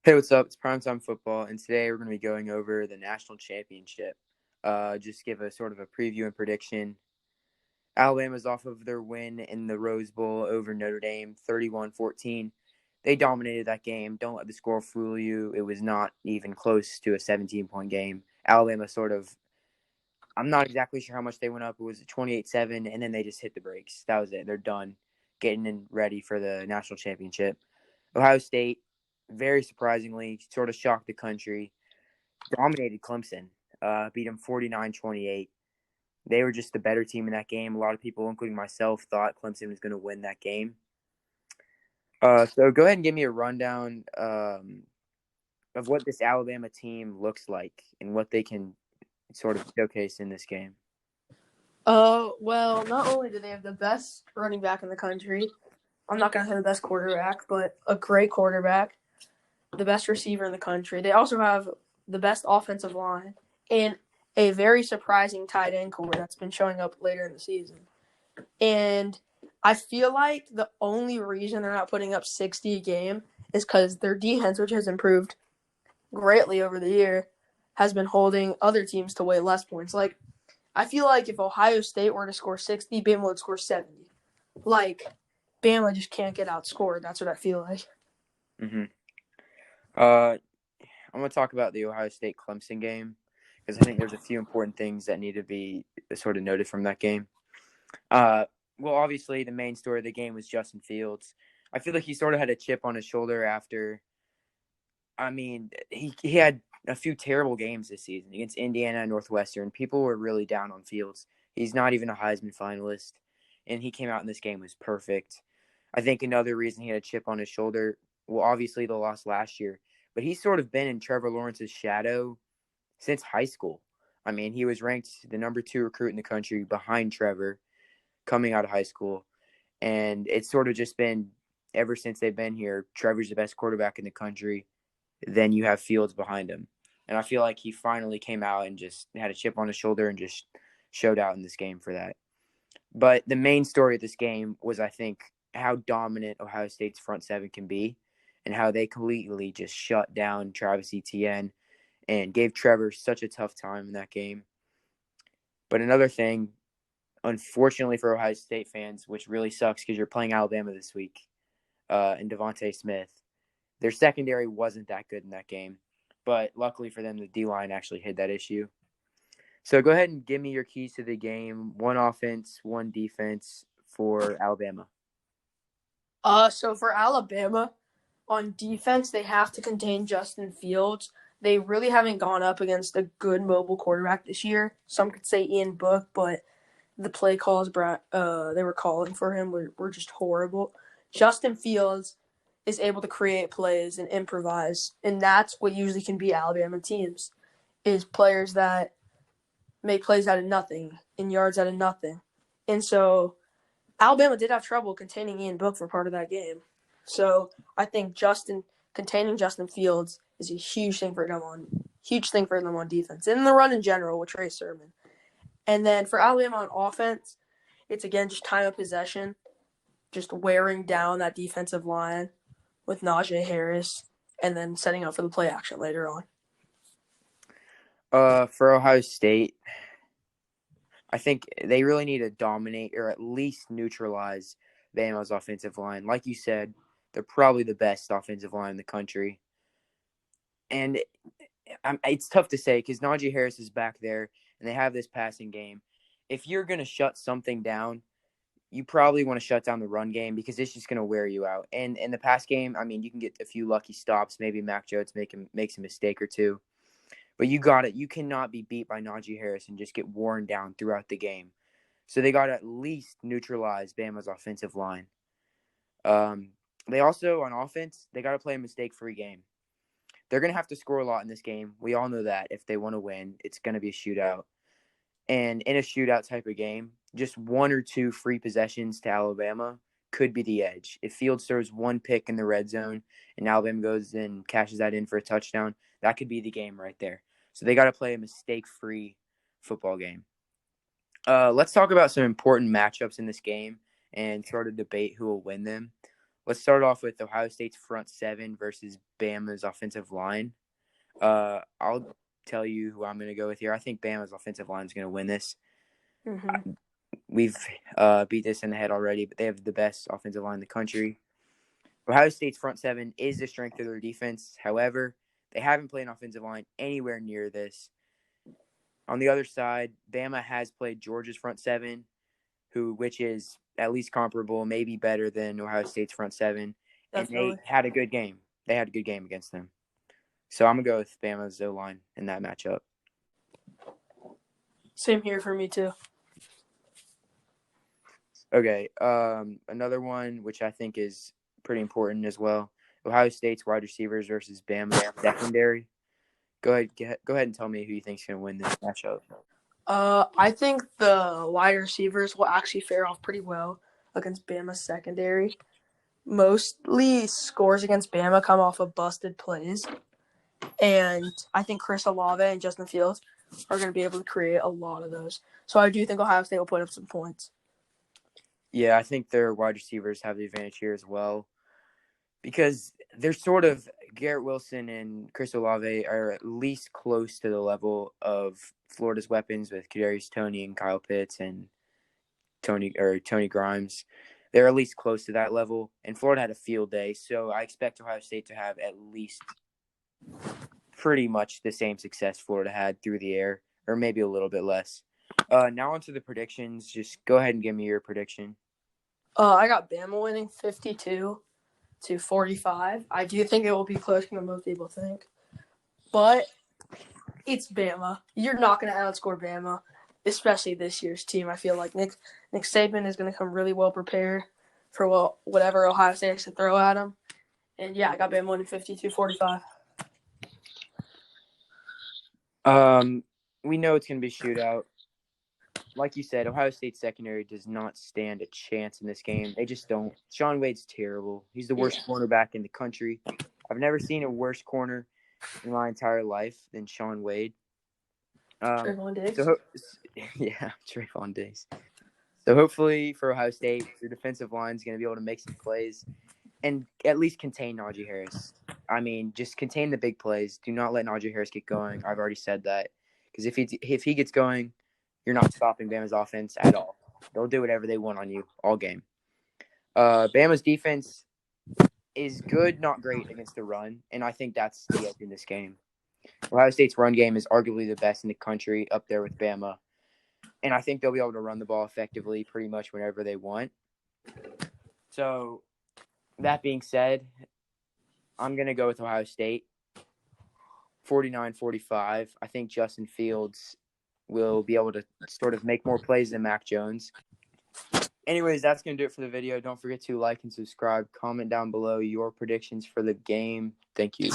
Hey, what's up? It's Primetime Football, and today we're going to be going over the national championship. Just give a sort of a preview and prediction. Alabama's off of their win in the Rose Bowl over Notre Dame, 31-14. They dominated that game. Don't let the score fool you. It was not even close to a 17-point game. Alabama I'm not exactly sure how much they went up. It was 28-7, and then they just hit the brakes. That was it. They're done getting in ready for the national championship. Ohio State, very surprisingly, sort of shocked the country, dominated Clemson, beat them 49-28. They were just the better team in that game. A lot of people, including myself, thought Clemson was going to win that game. So go ahead and give me a rundown of what this Alabama team looks like and what they can sort of showcase in this game. Well, not only do they have the best running back in the country, I'm not going to say the best quarterback, but a great quarterback, the best receiver in the country. They also have the best offensive line and a very surprising tight end core that's been showing up later in the season. And I feel like the only reason they're not putting up 60 a game is because their defense, which has improved greatly over the year, has been holding other teams to way less points. Like, I feel like if Ohio State were to score 60, Bama would score 70. Like, Bama just can't get outscored. That's what I feel like. Mm-hmm. I'm going to talk about the Ohio State Clemson game because I think there's a few important things that need to be sort of noted from that game. Well, obviously, the main story of the game was Justin Fields. I feel like he sort of had a chip on his shoulder after. I mean, he had a few terrible games this season against Indiana and Northwestern. People were really down on Fields. He's not even a Heisman finalist, and he came out in this game was perfect. I think another reason he had a chip on his shoulder, well, obviously the loss last year, but he's sort of been in Trevor Lawrence's shadow since high school. I mean, he was ranked the number 2 recruit in the country behind Trevor coming out of high school. And it's sort of just been ever since they've been here, Trevor's the best quarterback in the country. Then you have Fields behind him. And I feel like he finally came out and just had a chip on his shoulder and just showed out in this game for that. But the main story of this game was, I think, how dominant Ohio State's front seven can be and how they completely just shut down Travis Etienne and gave Trevor such a tough time in that game. But another thing, unfortunately for Ohio State fans, which really sucks because you're playing Alabama this week, and Devontae Smith, their secondary wasn't that good in that game. But luckily for them, the D-line actually hid that issue. So go ahead and give me your keys to the game. One offense, one defense for Alabama. So for Alabama, on defense, they have to contain Justin Fields. They really haven't gone up against a good mobile quarterback this year. Some could say Ian Book, but the play calls they were calling for him were just horrible. Justin Fields is able to create plays and improvise, and that's what usually can be Alabama teams, is players that make plays out of nothing and yards out of nothing. And so Alabama did have trouble containing Ian Book for part of that game. So I think containing Justin Fields is a huge thing for them on defense. And in the run in general with Trey Sermon. And then for Alabama on offense, it's again just time of possession, just wearing down that defensive line with Najee Harris, and then setting up for the play action later on. For Ohio State, I think they really need to dominate or at least neutralize Bama's offensive line. Like you said, they're probably the best offensive line in the country. And it's tough to say because Najee Harris is back there and they have this passing game. If you're going to shut something down, you probably want to shut down the run game because it's just going to wear you out. And in the pass game, I mean, you can get a few lucky stops. Maybe Mac Jones makes a mistake or two. But you got it. You cannot be beat by Najee Harris and just get worn down throughout the game. So they got to at least neutralize Bama's offensive line. They also, on offense, they got to play a mistake-free game. They're going to have to score a lot in this game. We all know that if they want to win, it's going to be a shootout. And in a shootout type of game, just one or two free possessions to Alabama could be the edge. If Fields throws one pick in the red zone and Alabama goes and cashes that in for a touchdown, that could be the game right there. So they got to play a mistake-free football game. Let's talk about some important matchups in this game and sort of debate who will win them. Let's start off with Ohio State's front seven versus Bama's offensive line. I'll tell you who I'm going to go with here. I think Bama's offensive line is going to win this. Mm-hmm. We've beat this in the head already, but they have the best offensive line in the country. Ohio State's front seven is the strength of their defense. However, they haven't played an offensive line anywhere near this. On the other side, Bama has played Georgia's front seven, which is at least comparable, maybe better than Ohio State's front seven, and they Definitely. had a good game. They had a good game against them. So I'm going to go with Bama's O-line in that matchup. Same here for me, too. Okay, another one, which I think is pretty important as well. Ohio State's wide receivers versus Bama's secondary. Go ahead and tell me who you think is going to win this matchup. I think the wide receivers will actually fare off pretty well against Bama's secondary. Mostly scores against Bama come off of busted plays. And I think Chris Olave and Justin Fields are going to be able to create a lot of those. So I do think Ohio State will put up some points. Yeah, I think their wide receivers have the advantage here as well because they're sort of Garrett Wilson and Chris Olave are at least close to the level of Florida's weapons with Kadarius Toney and Kyle Pitts and Tony Grimes. They're at least close to that level, and Florida had a field day, so I expect Ohio State to have at least pretty much the same success Florida had through the air, or maybe a little bit less. Now on to the predictions. Just go ahead and give me your prediction. I got Bama winning 52-45. I do think it will be closer than most people think. But it's Bama. You're not going to outscore Bama, especially this year's team. I feel like Nick Saban is going to come really well prepared for whatever Ohio State has to throw at him. And, yeah, I got Bama winning 52-45. We know it's going to be a shootout. Like you said, Ohio State secondary does not stand a chance in this game. They just don't. Shaun Wade's terrible. He's the worst cornerback in the country. I've never seen a worse corner in my entire life than Shaun Wade. Trayvon Diggs. Trayvon Diggs. So hopefully for Ohio State, your defensive line is going to be able to make some plays and at least contain Najee Harris. I mean, just contain the big plays. Do not let Najee Harris get going. I've already said that. Because if he gets going, you're not stopping Bama's offense at all. They'll do whatever they want on you all game. Bama's defense is good, not great against the run, and I think that's the edge in this game. Ohio State's run game is arguably the best in the country, up there with Bama. And I think they'll be able to run the ball effectively pretty much whenever they want. So, that being said, I'm going to go with Ohio State, 49-45. I think Justin Fields will be able to sort of make more plays than Mac Jones. Anyways, that's going to do it for the video. Don't forget to like and subscribe. Comment down below your predictions for the game. Thank you.